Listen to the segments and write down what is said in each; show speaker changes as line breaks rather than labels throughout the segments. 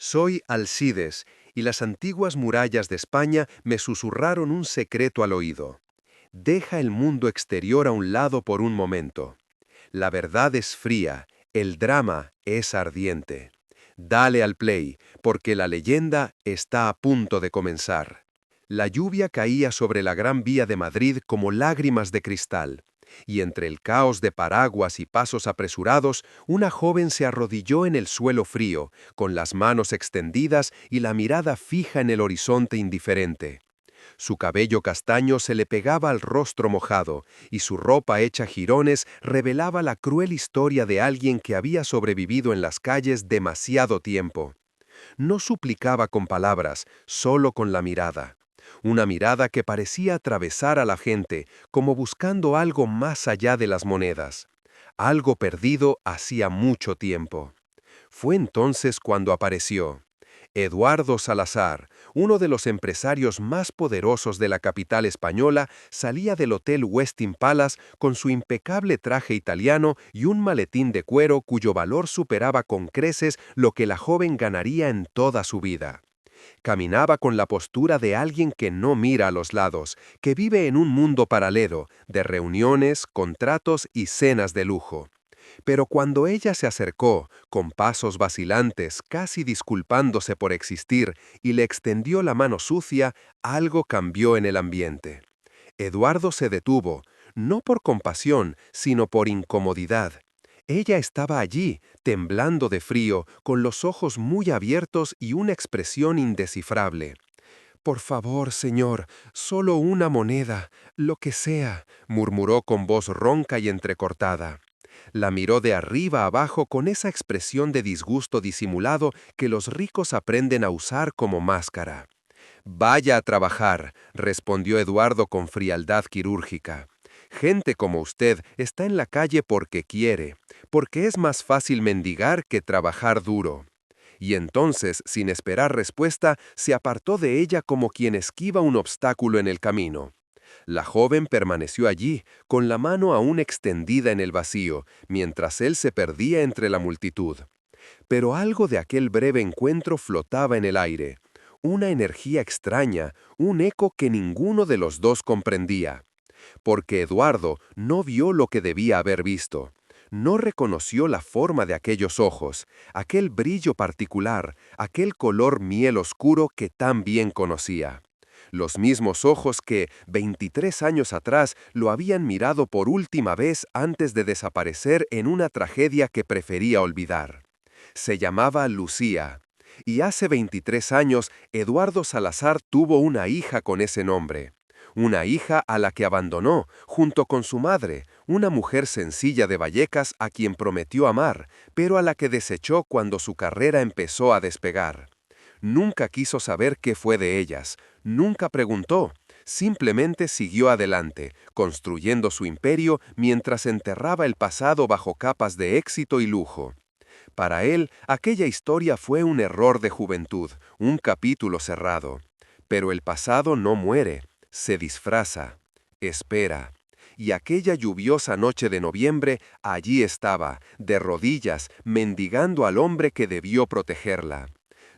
Soy Alcides, y las antiguas murallas de España me susurraron un secreto al oído. Deja el mundo exterior a un lado por un momento. La verdad es fría, el drama es ardiente. Dale al play, porque la leyenda está a punto de comenzar. La lluvia caía sobre la Gran Vía de Madrid como lágrimas de cristal, y entre el caos de paraguas y pasos apresurados, una joven se arrodilló en el suelo frío, con las manos extendidas y la mirada fija en el horizonte indiferente. Su cabello castaño se le pegaba al rostro mojado, y su ropa hecha jirones revelaba la cruel historia de alguien que había sobrevivido en las calles demasiado tiempo. No suplicaba con palabras, solo con la mirada. Una mirada que parecía atravesar a la gente, como buscando algo más allá de las monedas. Algo perdido hacía mucho tiempo. Fue entonces cuando apareció. Eduardo Salazar, uno de los empresarios más poderosos de la capital española, salía del Hotel Westin Palace con su impecable traje italiano y un maletín de cuero cuyo valor superaba con creces lo que la joven ganaría en toda su vida. Caminaba con la postura de alguien que no mira a los lados, que vive en un mundo paralelo, de reuniones, contratos y cenas de lujo. Pero cuando ella se acercó, con pasos vacilantes, casi disculpándose por existir, y le extendió la mano sucia, algo cambió en el ambiente. Eduardo se detuvo, no por compasión, sino por incomodidad. Ella estaba allí, temblando de frío, con los ojos muy abiertos y una expresión indescifrable. «Por favor, señor, solo una moneda, lo que sea», murmuró con voz ronca y entrecortada. La miró de arriba abajo con esa expresión de disgusto disimulado que los ricos aprenden a usar como máscara. «Vaya a trabajar», respondió Eduardo con frialdad quirúrgica. «Gente como usted está en la calle porque quiere, porque es más fácil mendigar que trabajar duro». Y entonces, sin esperar respuesta, se apartó de ella como quien esquiva un obstáculo en el camino. La joven permaneció allí, con la mano aún extendida en el vacío, mientras él se perdía entre la multitud. Pero algo de aquel breve encuentro flotaba en el aire. Una energía extraña, un eco que ninguno de los dos comprendía. Porque Eduardo no vio lo que debía haber visto. No reconoció la forma de aquellos ojos, aquel brillo particular, aquel color miel oscuro que tan bien conocía. Los mismos ojos que, 23 años atrás, lo habían mirado por última vez antes de desaparecer en una tragedia que prefería olvidar. Se llamaba Lucía. Y hace 23 años, Eduardo Salazar tuvo una hija con ese nombre. Una hija a la que abandonó, junto con su madre, una mujer sencilla de Vallecas a quien prometió amar, pero a la que desechó cuando su carrera empezó a despegar. Nunca quiso saber qué fue de ellas, nunca preguntó, simplemente siguió adelante, construyendo su imperio mientras enterraba el pasado bajo capas de éxito y lujo. Para él, aquella historia fue un error de juventud, un capítulo cerrado. Pero el pasado no muere, se disfraza, espera. Y aquella lluviosa noche de noviembre, allí estaba, de rodillas, mendigando al hombre que debió protegerla.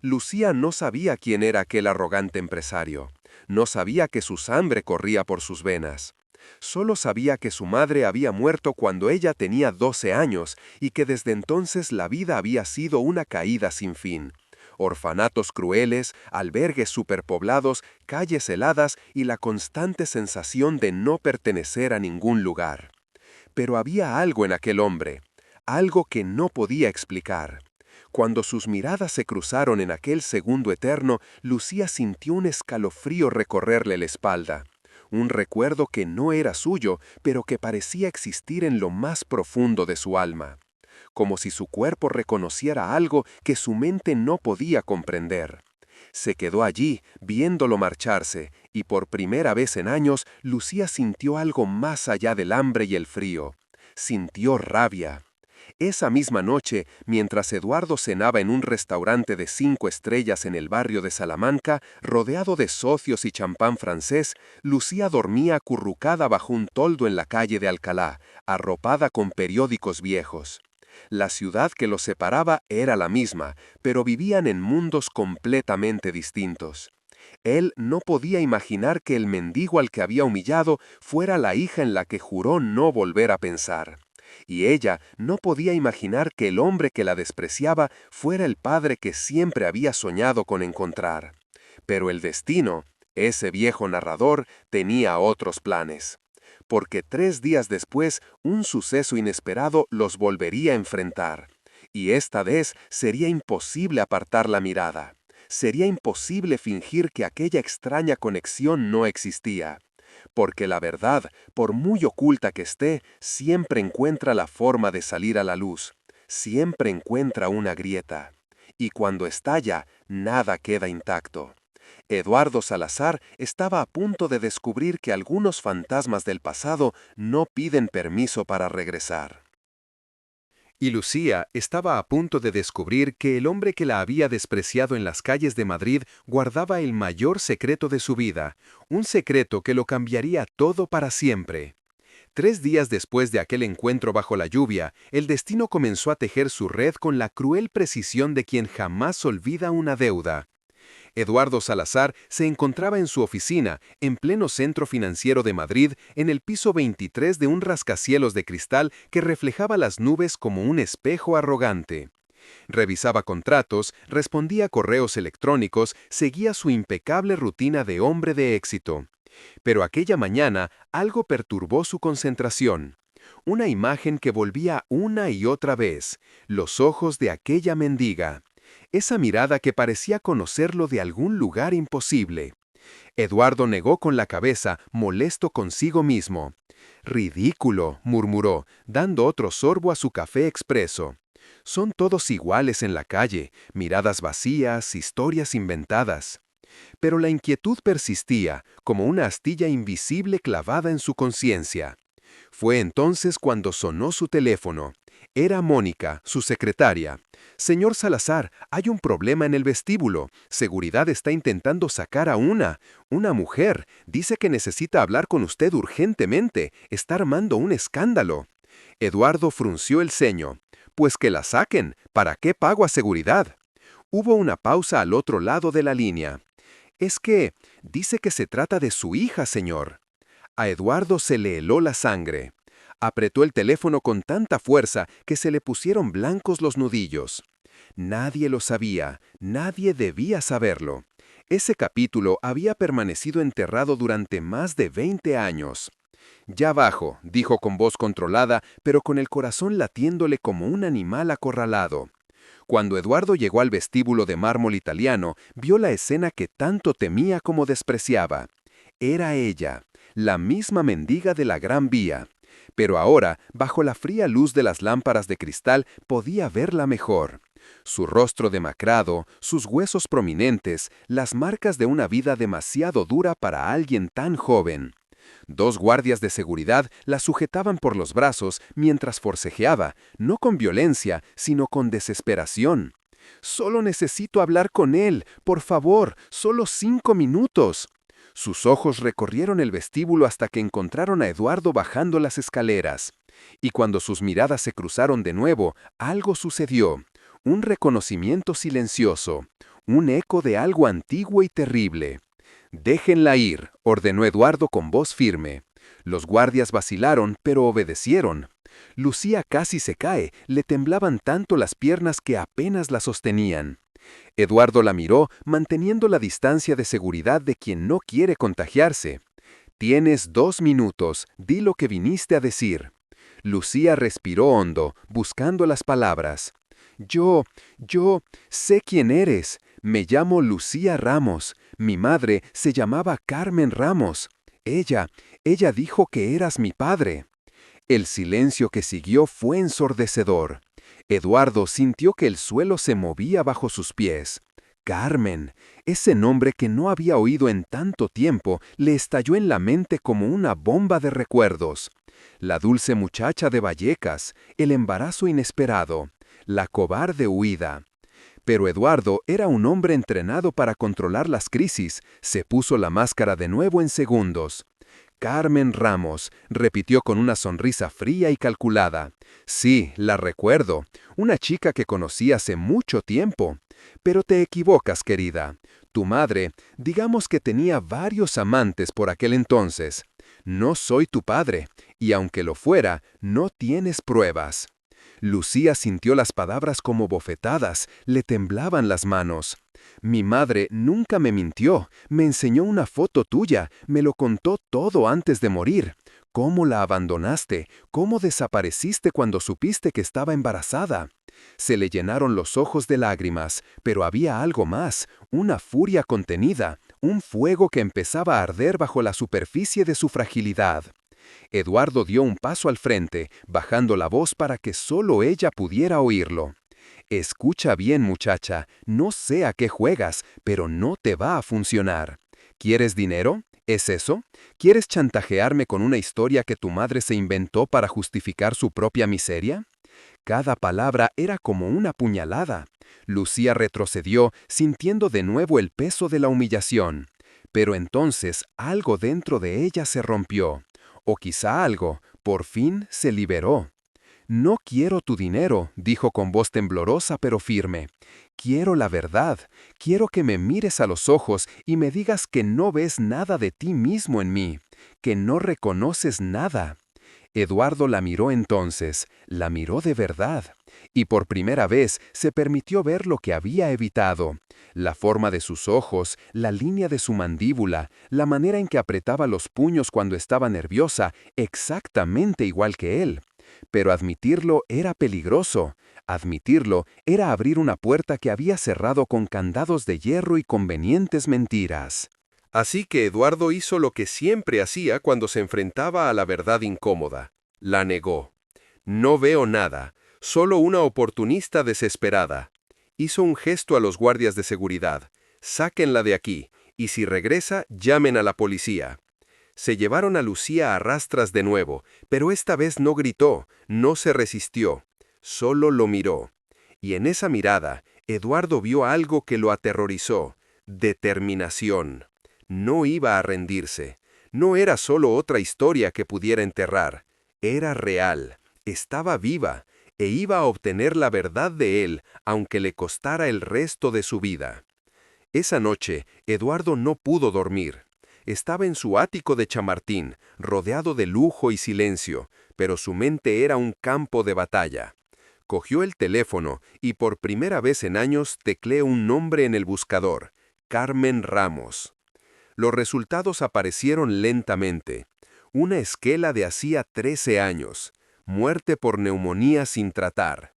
Lucía no sabía quién era aquel arrogante empresario. No sabía que su sangre corría por sus venas. Solo sabía que su madre había muerto cuando ella tenía 12 años y que desde entonces la vida había sido una caída sin fin. Orfanatos crueles, albergues superpoblados, calles heladas y la constante sensación de no pertenecer a ningún lugar. Pero había algo en aquel hombre, algo que no podía explicar. Cuando sus miradas se cruzaron en aquel segundo eterno, Lucía sintió un escalofrío recorrerle la espalda. Un recuerdo que no era suyo, pero que parecía existir en lo más profundo de su alma. Como si su cuerpo reconociera algo que su mente no podía comprender. Se quedó allí, viéndolo marcharse, y por primera vez en años, Lucía sintió algo más allá del hambre y el frío. Sintió rabia. Esa misma noche, mientras Eduardo cenaba en un restaurante de 5 estrellas en el barrio de Salamanca, rodeado de socios y champán francés, Lucía dormía acurrucada bajo un toldo en la calle de Alcalá, arropada con periódicos viejos. La ciudad que los separaba era la misma, pero vivían en mundos completamente distintos. Él no podía imaginar que el mendigo al que había humillado fuera la hija en la que juró no volver a pensar. Y ella no podía imaginar que el hombre que la despreciaba fuera el padre que siempre había soñado con encontrar. Pero el destino, ese viejo narrador, tenía otros planes. Porque 3 días después, un suceso inesperado los volvería a enfrentar. Y esta vez sería imposible apartar la mirada. Sería imposible fingir que aquella extraña conexión no existía. Porque la verdad, por muy oculta que esté, siempre encuentra la forma de salir a la luz. Siempre encuentra una grieta. Y cuando estalla, nada queda intacto. Eduardo Salazar estaba a punto de descubrir que algunos fantasmas del pasado no piden permiso para regresar. Y Lucía estaba a punto de descubrir que el hombre que la había despreciado en las calles de Madrid guardaba el mayor secreto de su vida, un secreto que lo cambiaría todo para siempre. 3 días después de aquel encuentro bajo la lluvia, el destino comenzó a tejer su red con la cruel precisión de quien jamás olvida una deuda. Eduardo Salazar se encontraba en su oficina, en pleno centro financiero de Madrid, en el piso 23 de un rascacielos de cristal que reflejaba las nubes como un espejo arrogante. Revisaba contratos, respondía a correos electrónicos, seguía su impecable rutina de hombre de éxito. Pero aquella mañana algo perturbó su concentración. Una imagen que volvía una y otra vez, los ojos de aquella mendiga. Esa mirada que parecía conocerlo de algún lugar imposible. Eduardo negó con la cabeza, molesto consigo mismo. «Ridículo», murmuró, dando otro sorbo a su café expreso. «Son todos iguales en la calle, miradas vacías, historias inventadas». Pero la inquietud persistía, como una astilla invisible clavada en su conciencia. Fue entonces cuando sonó su teléfono. Era Mónica, su secretaria. «Señor Salazar, hay un problema en el vestíbulo. Seguridad está intentando sacar a una mujer. Dice que necesita hablar con usted urgentemente. Está armando un escándalo». Eduardo frunció el ceño. «Pues que la saquen. ¿Para qué pago a seguridad?» Hubo una pausa al otro lado de la línea. «Es que dice que se trata de su hija, señor». A Eduardo se le heló la sangre. Apretó el teléfono con tanta fuerza que se le pusieron blancos los nudillos. Nadie lo sabía, nadie debía saberlo. Ese capítulo había permanecido enterrado durante más de 20 años. «Ya bajo», dijo con voz controlada, pero con el corazón latiéndole como un animal acorralado. Cuando Eduardo llegó al vestíbulo de mármol italiano, vio la escena que tanto temía como despreciaba. Era ella, la misma mendiga de la Gran Vía. Pero ahora, bajo la fría luz de las lámparas de cristal, podía verla mejor. Su rostro demacrado, sus huesos prominentes, las marcas de una vida demasiado dura para alguien tan joven. 2 guardias de seguridad la sujetaban por los brazos mientras forcejeaba, no con violencia, sino con desesperación. «Solo necesito hablar con él, por favor, solo 5 minutos». Sus ojos recorrieron el vestíbulo hasta que encontraron a Eduardo bajando las escaleras. Y cuando sus miradas se cruzaron de nuevo, algo sucedió. Un reconocimiento silencioso, un eco de algo antiguo y terrible. «Déjenla ir», ordenó Eduardo con voz firme. Los guardias vacilaron, pero obedecieron. Lucía casi se cae, le temblaban tanto las piernas que apenas la sostenían. Eduardo la miró, manteniendo la distancia de seguridad de quien no quiere contagiarse. «Tienes 2 minutos, di lo que viniste a decir». Lucía respiró hondo, buscando las palabras. Yo sé quién eres. Me llamo Lucía Ramos. Mi madre se llamaba Carmen Ramos. Ella dijo que eras mi padre». El silencio que siguió fue ensordecedor. Eduardo sintió que el suelo se movía bajo sus pies. Carmen, ese nombre que no había oído en tanto tiempo, le estalló en la mente como una bomba de recuerdos. La dulce muchacha de Vallecas, el embarazo inesperado, la cobarde huida. Pero Eduardo era un hombre entrenado para controlar las crisis. Se puso la máscara de nuevo en segundos. Carmen Ramos, repitió con una sonrisa fría y calculada. Sí, la recuerdo, una chica que conocí hace mucho tiempo. Pero te equivocas, querida. Tu madre, digamos que tenía varios amantes por aquel entonces. No soy tu padre, y aunque lo fuera, no tienes pruebas. Lucía sintió las palabras como bofetadas, le temblaban las manos. Mi madre nunca me mintió, me enseñó una foto tuya, me lo contó todo antes de morir. ¿Cómo la abandonaste? ¿Cómo desapareciste cuando supiste que estaba embarazada? Se le llenaron los ojos de lágrimas, pero había algo más, una furia contenida, un fuego que empezaba a arder bajo la superficie de su fragilidad. Eduardo dio un paso al frente, bajando la voz para que solo ella pudiera oírlo. Escucha bien, muchacha, no sé a qué juegas, pero no te va a funcionar. ¿Quieres dinero? ¿Es eso? ¿Quieres chantajearme con una historia que tu madre se inventó para justificar su propia miseria? Cada palabra era como una puñalada. Lucía retrocedió, sintiendo de nuevo el peso de la humillación. Pero entonces algo dentro de ella se rompió. O quizá algo, por fin, se liberó. No quiero tu dinero, dijo con voz temblorosa pero firme. Quiero la verdad. Quiero que me mires a los ojos y me digas que no ves nada de ti mismo en mí, que no reconoces nada. Eduardo la miró entonces, la miró de verdad, y por primera vez se permitió ver lo que había evitado. La forma de sus ojos, la línea de su mandíbula, la manera en que apretaba los puños cuando estaba nerviosa, exactamente igual que él. Pero admitirlo era peligroso. Admitirlo era abrir una puerta que había cerrado con candados de hierro y convenientes mentiras. Así que Eduardo hizo lo que siempre hacía cuando se enfrentaba a la verdad incómoda. La negó. No veo nada, solo una oportunista desesperada. Hizo un gesto a los guardias de seguridad. Sáquenla de aquí, y si regresa, llamen a la policía. Se llevaron a Lucía a rastras de nuevo, pero esta vez no gritó, no se resistió, solo lo miró. Y en esa mirada, Eduardo vio algo que lo aterrorizó: determinación. No iba a rendirse. No era solo otra historia que pudiera enterrar. Era real, estaba viva, e iba a obtener la verdad de él, aunque le costara el resto de su vida. Esa noche, Eduardo no pudo dormir. Estaba en su ático de Chamartín, rodeado de lujo y silencio, pero su mente era un campo de batalla. Cogió el teléfono y por primera vez en años tecleó un nombre en el buscador: Carmen Ramos. Los resultados aparecieron lentamente. Una esquela de hacía 13 años. Muerte por neumonía sin tratar.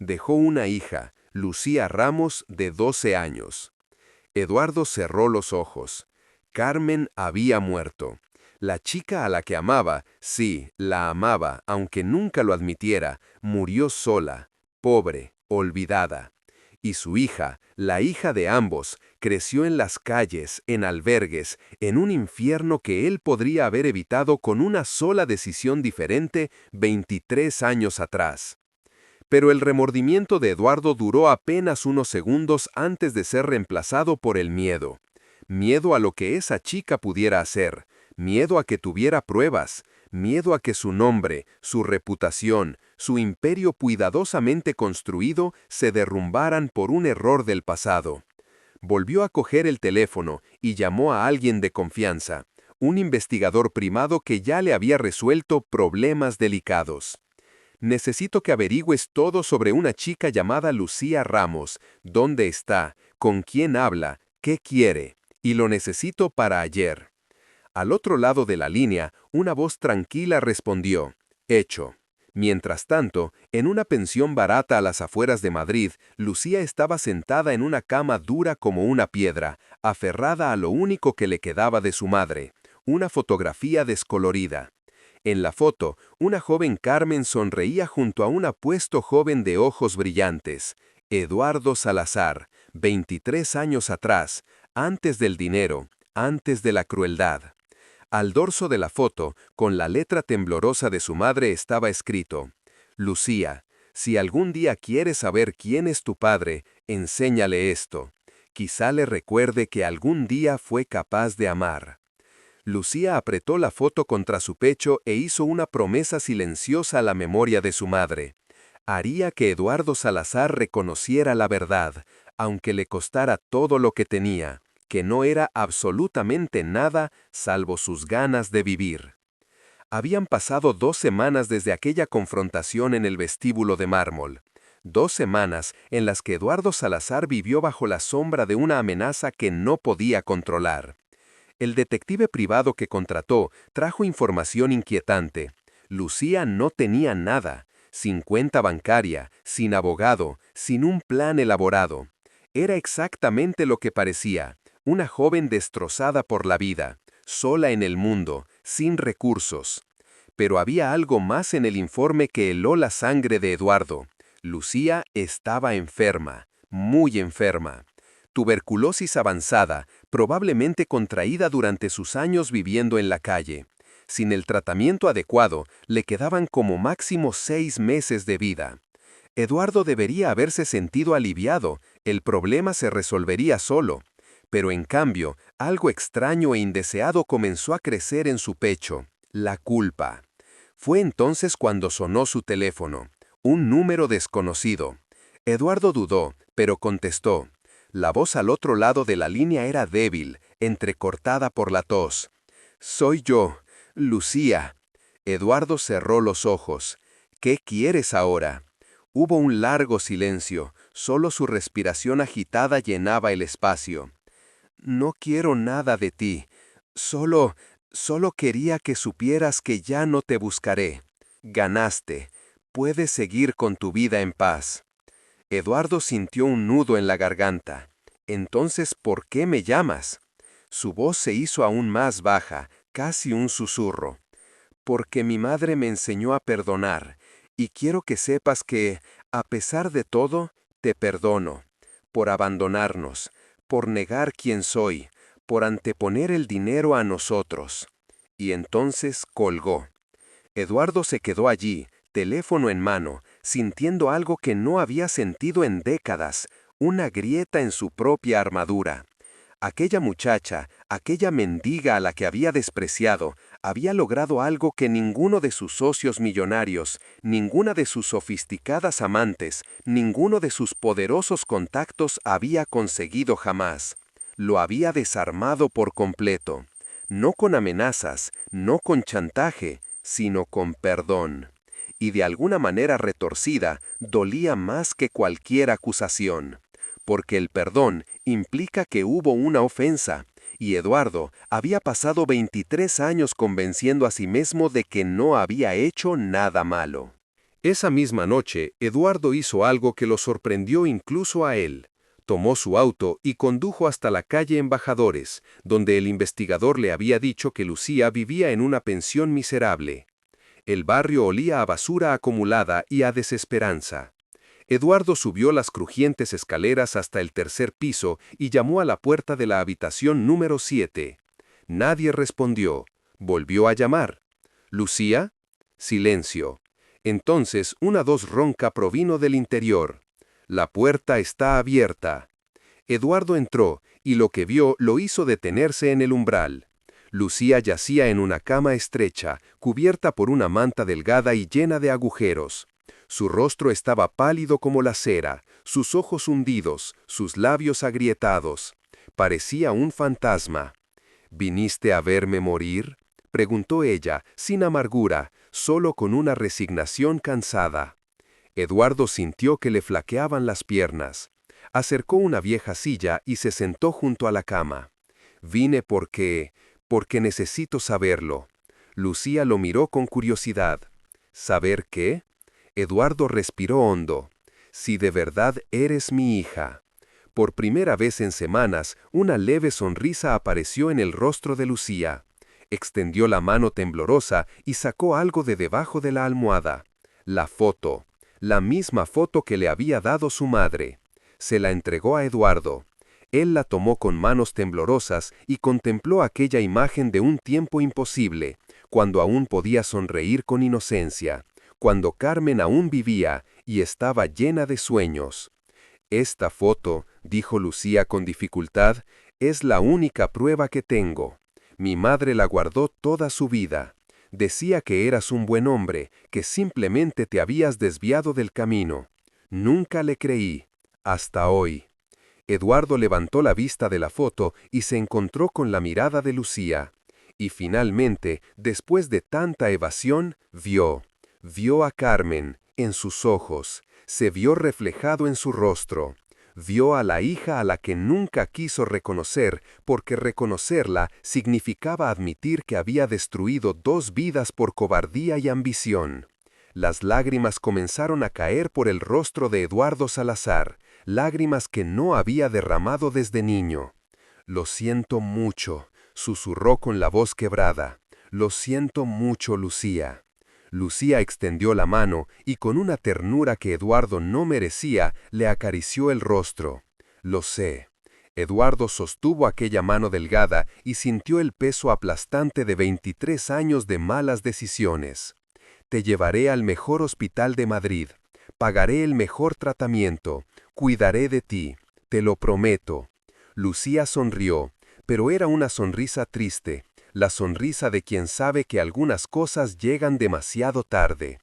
Dejó una hija, Lucía Ramos, de 12 años. Eduardo cerró los ojos. Carmen había muerto. La chica a la que amaba, sí, la amaba, aunque nunca lo admitiera, murió sola, pobre, olvidada. Y su hija, la hija de ambos, creció en las calles, en albergues, en un infierno que él podría haber evitado con una sola decisión diferente 23 años atrás. Pero el remordimiento de Eduardo duró apenas unos segundos antes de ser reemplazado por el miedo. Miedo a lo que esa chica pudiera hacer, miedo a que tuviera pruebas, miedo a que su nombre, su reputación, su imperio cuidadosamente construido se derrumbaran por un error del pasado. Volvió a coger el teléfono y llamó a alguien de confianza, un investigador primado que ya le había resuelto problemas delicados. Necesito que averigües todo sobre una chica llamada Lucía Ramos, dónde está, con quién habla, qué quiere, y lo necesito para ayer. Al otro lado de la línea, una voz tranquila respondió: hecho. Mientras tanto, en una pensión barata a las afueras de Madrid, Lucía estaba sentada en una cama dura como una piedra, aferrada a lo único que le quedaba de su madre, una fotografía descolorida. En la foto, una joven Carmen sonreía junto a un apuesto joven de ojos brillantes, Eduardo Salazar, 23 años atrás, antes del dinero, antes de la crueldad. Al dorso de la foto, con la letra temblorosa de su madre, estaba escrito: Lucía, si algún día quieres saber quién es tu padre, enséñale esto. Quizá le recuerde que algún día fue capaz de amar. Lucía apretó la foto contra su pecho e hizo una promesa silenciosa a la memoria de su madre. Haría que Eduardo Salazar reconociera la verdad, aunque le costara todo lo que tenía, que no era absolutamente nada salvo sus ganas de vivir. Habían pasado 2 semanas desde aquella confrontación en el vestíbulo de mármol. 2 semanas en las que Eduardo Salazar vivió bajo la sombra de una amenaza que no podía controlar. El detective privado que contrató trajo información inquietante. Lucía no tenía nada, sin cuenta bancaria, sin abogado, sin un plan elaborado. Era exactamente lo que parecía, una joven destrozada por la vida, sola en el mundo, sin recursos. Pero había algo más en el informe que heló la sangre de Eduardo. Lucía estaba enferma, muy enferma. Tuberculosis avanzada, probablemente contraída durante sus años viviendo en la calle. Sin el tratamiento adecuado, le quedaban como máximo 6 meses de vida. Eduardo debería haberse sentido aliviado, el problema se resolvería solo. Pero en cambio, algo extraño e indeseado comenzó a crecer en su pecho, la culpa. Fue entonces cuando sonó su teléfono, un número desconocido. Eduardo dudó, pero contestó. La voz al otro lado de la línea era débil, entrecortada por la tos. «Soy yo, Lucía». Eduardo cerró los ojos. «¿Qué quieres ahora?» Hubo un largo silencio, solo su respiración agitada llenaba el espacio. «No quiero nada de ti. Solo quería que supieras que ya no te buscaré. Ganaste. Puedes seguir con tu vida en paz». Eduardo sintió un nudo en la garganta. «Entonces, ¿por qué me llamas?» Su voz se hizo aún más baja, casi un susurro. «Porque mi madre me enseñó a perdonar, y quiero que sepas que, a pesar de todo, te perdono. Por abandonarnos, por negar quién soy, por anteponer el dinero a nosotros». Y entonces colgó. Eduardo se quedó allí, teléfono en mano, sintiendo algo que no había sentido en décadas, una grieta en su propia armadura. Aquella muchacha, aquella mendiga a la que había despreciado, había logrado algo que ninguno de sus socios millonarios, ninguna de sus sofisticadas amantes, ninguno de sus poderosos contactos había conseguido jamás. Lo había desarmado por completo. No con amenazas, no con chantaje, sino con perdón. Y de alguna manera retorcida, dolía más que cualquier acusación. Porque el perdón implica que hubo una ofensa, y Eduardo había pasado 23 años convenciendo a sí mismo de que no había hecho nada malo. Esa misma noche, Eduardo hizo algo que lo sorprendió incluso a él. Tomó su auto y condujo hasta la calle Embajadores, donde el investigador le había dicho que Lucía vivía en una pensión miserable. El barrio olía a basura acumulada y a desesperanza. Eduardo subió las crujientes escaleras hasta el 3er piso y llamó a la puerta de la habitación número 7. Nadie respondió. Volvió a llamar. «¿Lucía?» Silencio. Entonces una voz ronca provino del interior. «La puerta está abierta». Eduardo entró, y lo que vio lo hizo detenerse en el umbral. Lucía yacía en una cama estrecha, cubierta por una manta delgada y llena de agujeros. Su rostro estaba pálido como la cera, sus ojos hundidos, sus labios agrietados. Parecía un fantasma. «¿Viniste a verme morir?», preguntó ella, sin amargura, solo con una resignación cansada. Eduardo sintió que le flaqueaban las piernas. Acercó una vieja silla y se sentó junto a la cama. «Vine porque necesito saberlo». Lucía lo miró con curiosidad. «¿Saber qué?». Eduardo respiró hondo. «Si de verdad eres mi hija». Por primera vez en semanas, una leve sonrisa apareció en el rostro de Lucía. Extendió la mano temblorosa y sacó algo de debajo de la almohada. La foto. La misma foto que le había dado su madre. Se la entregó a Eduardo. Él la tomó con manos temblorosas y contempló aquella imagen de un tiempo imposible, cuando aún podía sonreír con inocencia, cuando Carmen aún vivía y estaba llena de sueños. «Esta foto», dijo Lucía con dificultad, «es la única prueba que tengo. Mi madre la guardó toda su vida. Decía que eras un buen hombre, que simplemente te habías desviado del camino. Nunca le creí, hasta hoy. Eduardo levantó la vista de la foto y se encontró con la mirada de Lucía. Y finalmente, después de tanta evasión, vio a Carmen, en sus ojos, se vio reflejado en su rostro. Vio a la hija a la que nunca quiso reconocer, porque reconocerla significaba admitir que había destruido 2 vidas por cobardía y ambición. Las lágrimas comenzaron a caer por el rostro de Eduardo Salazar, lágrimas que no había derramado desde niño. «Lo siento mucho», susurró con la voz quebrada. «Lo siento mucho, Lucía». Lucía extendió la mano y con una ternura que Eduardo no merecía, le acarició el rostro. «Lo sé». Eduardo sostuvo aquella mano delgada y sintió el peso aplastante de 23 años de malas decisiones. «Te llevaré al mejor hospital de Madrid. Pagaré el mejor tratamiento. Cuidaré de ti. Te lo prometo». Lucía sonrió, pero era una sonrisa triste, la sonrisa de quien sabe que algunas cosas llegan demasiado tarde.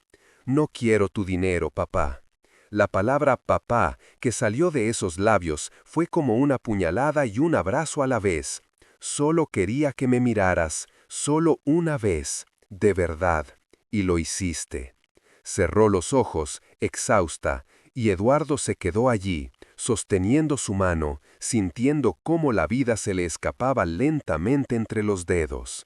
«No quiero tu dinero, papá». La palabra papá que salió de esos labios fue como una puñalada y un abrazo a la vez. «Solo quería que me miraras, solo una vez, de verdad, y lo hiciste». Cerró los ojos, exhausta, y Eduardo se quedó allí, sosteniendo su mano, sintiendo cómo la vida se le escapaba lentamente entre los dedos.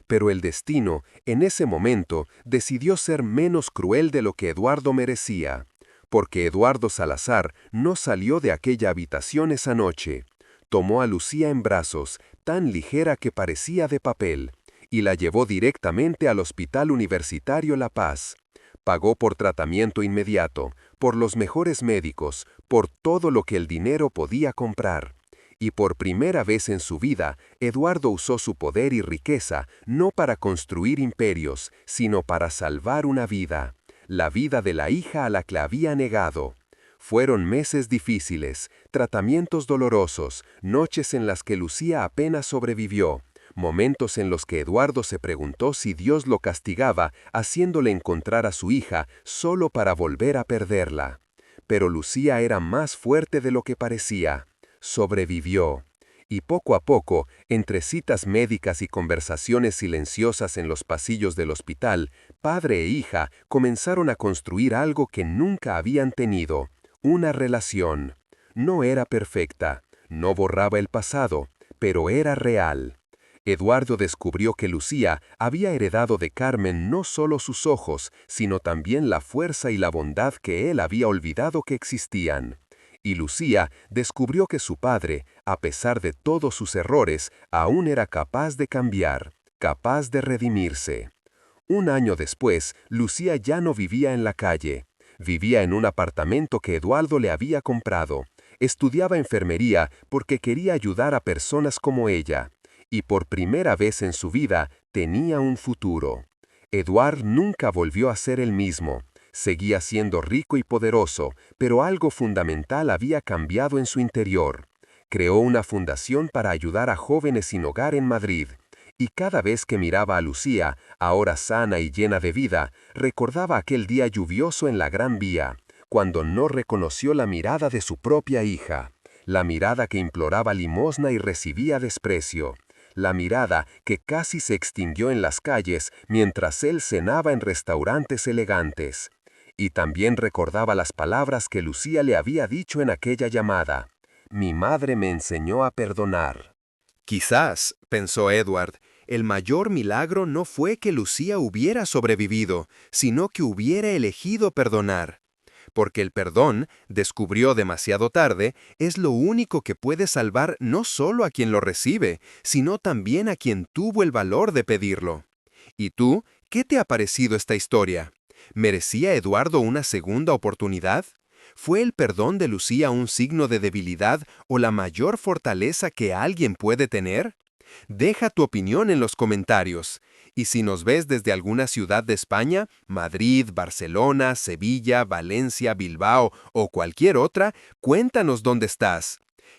Pero el destino, en ese momento, decidió ser menos cruel de lo que Eduardo merecía, porque Eduardo Salazar no salió de aquella habitación esa noche. Tomó a Lucía en brazos, tan ligera que parecía de papel, y la llevó directamente al Hospital Universitario La Paz. Pagó por tratamiento inmediato, por los mejores médicos, por todo lo que el dinero podía comprar. Y por primera vez en su vida, Eduardo usó su poder y riqueza no para construir imperios, sino para salvar una vida, la vida de la hija a la que había negado. Fueron meses difíciles, tratamientos dolorosos, noches en las que Lucía apenas sobrevivió, momentos en los que Eduardo se preguntó si Dios lo castigaba haciéndole encontrar a su hija solo para volver a perderla. Pero Lucía era más fuerte de lo que parecía. Sobrevivió. Y poco a poco, entre citas médicas y conversaciones silenciosas en los pasillos del hospital, padre e hija comenzaron a construir algo que nunca habían tenido, una relación. No era perfecta, no borraba el pasado, pero era real. Eduardo descubrió que Lucía había heredado de Carmen no solo sus ojos, sino también la fuerza y la bondad que él había olvidado que existían. Y Lucía descubrió que su padre, a pesar de todos sus errores, aún era capaz de cambiar, capaz de redimirse. Un año después, Lucía ya no vivía en la calle. Vivía en un apartamento que Eduardo le había comprado. Estudiaba enfermería porque quería ayudar a personas como ella. Y por primera vez en su vida tenía un futuro. Eduard nunca volvió a ser el mismo. Seguía siendo rico y poderoso, pero algo fundamental había cambiado en su interior. Creó una fundación para ayudar a jóvenes sin hogar en Madrid. Y cada vez que miraba a Lucía, ahora sana y llena de vida, recordaba aquel día lluvioso en la Gran Vía, cuando no reconoció la mirada de su propia hija, la mirada que imploraba limosna y recibía desprecio. La mirada que casi se extinguió en las calles mientras él cenaba en restaurantes elegantes. Y también recordaba las palabras que Lucía le había dicho en aquella llamada. «Mi madre me enseñó a perdonar».
Quizás, pensó Edward, el mayor milagro no fue que Lucía hubiera sobrevivido, sino que hubiera elegido perdonar. Porque el perdón, descubrió demasiado tarde, es lo único que puede salvar no solo a quien lo recibe, sino también a quien tuvo el valor de pedirlo. ¿Y tú, qué te ha parecido esta historia? ¿Merecía Eduardo una segunda oportunidad? ¿Fue el perdón de Lucía un signo de debilidad o la mayor fortaleza que alguien puede tener? Deja tu opinión en los comentarios. Y si nos ves desde alguna ciudad de España, Madrid, Barcelona, Sevilla, Valencia, Bilbao o cualquier otra, cuéntanos dónde estás.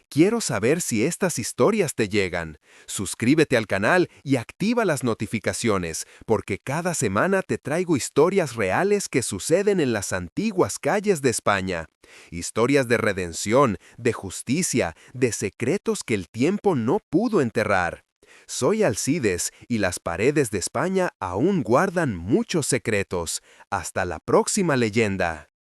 Quiero saber si estas historias te llegan. Suscríbete al canal y activa las notificaciones, porque cada semana te traigo historias reales que suceden en las antiguas calles de España. Historias de redención, de justicia, de secretos que el tiempo no pudo enterrar. Soy Alcides y las paredes de España aún guardan muchos secretos. Hasta la próxima leyenda.